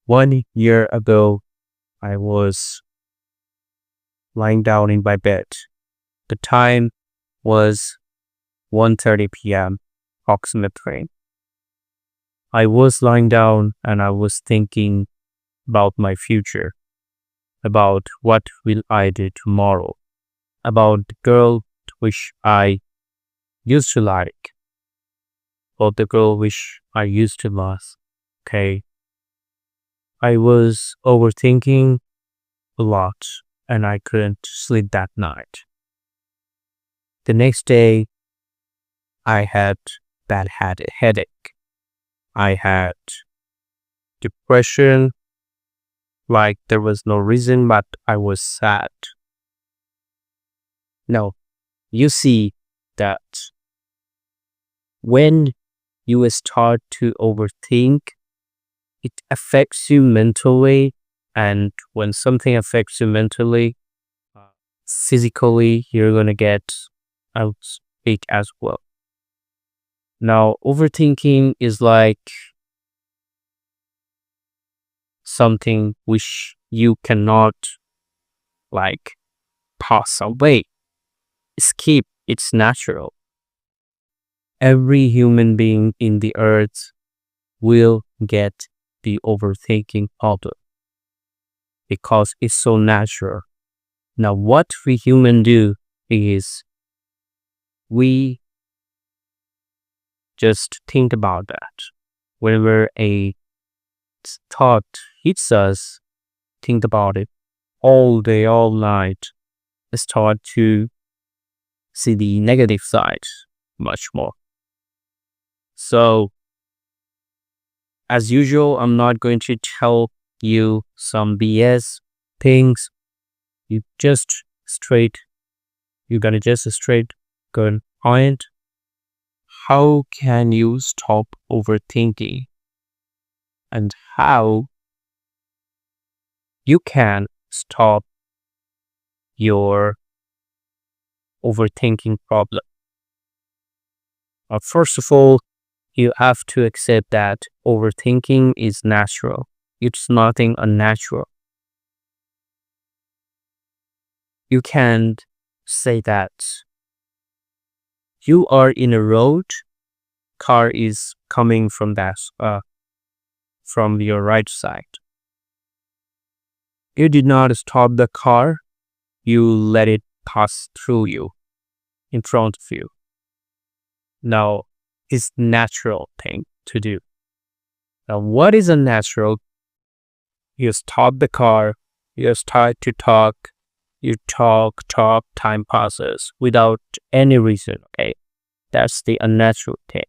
1 year ago, I was lying down in my bed. The time was 1:30 p.m. approximately. I was lying down and I was thinking about my future, about what will I do tomorrow, about the girl which I used to like, or the girl which I used to love. Okay. I was overthinking a lot and I couldn't sleep that night. The next day, I had headache. I had depression, like there was no reason, but I was sad. Now, you see that when you start to overthink, it affects you mentally. And when something affects you mentally, physically, you're going to get outspeak as well. Now, overthinking is like something which you cannot like pass away, escape. It's natural. Every human being in the earth will get the overthinking problem because it's so natural. Now, what we human do is we just think about that. Whenever a thought hits us, think about it all day, all night. Start to see the negative side much more. So, as usual, I'm not going to tell you some BS things. You're gonna just straight go and point. How can you stop overthinking? And how you can stop your overthinking problem? First of all, you have to accept that overthinking is natural. It's nothing unnatural. You can't say that you are in a road, car is coming from from your right side. You did not stop the car, you let it pass through you, in front of you. Now, it's natural thing to do. Now, what is unnatural? You stop the car, you start to talk, you talk, time passes without any reason, okay? That's the unnatural thing.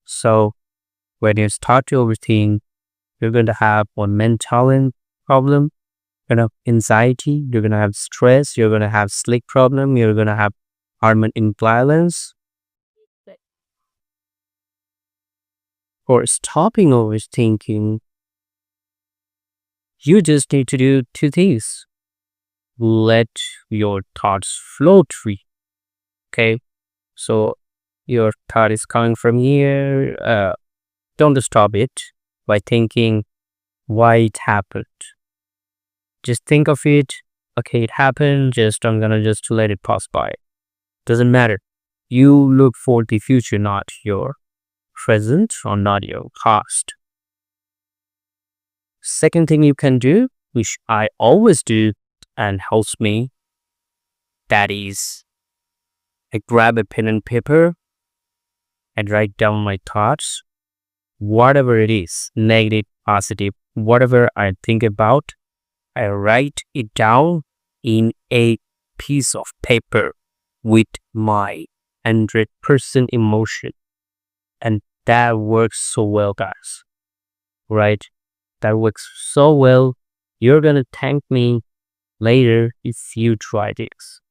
So, when you start to overthink, you're going to have one mental problem, you're going to have anxiety, you're going to have stress, you're going to have sleep problem, you're going to have hormone imbalance. For stopping overthinking, you just need to do two things. Let your thoughts flow free. Okay? So your thought is coming from here. Don't stop it by thinking why it happened. Just think of it. Okay, it happened. I'm gonna just let it pass by. Doesn't matter. You look for the future, not your present or not your past. Second thing you can do, which I always do and helps me, that is I grab a pen and paper and write down my thoughts, whatever it is, negative, positive, whatever I think about, I write it down in a piece of paper with my 100% emotion. And that works so well, guys. Right? That works so well. You're gonna thank me later if you try this.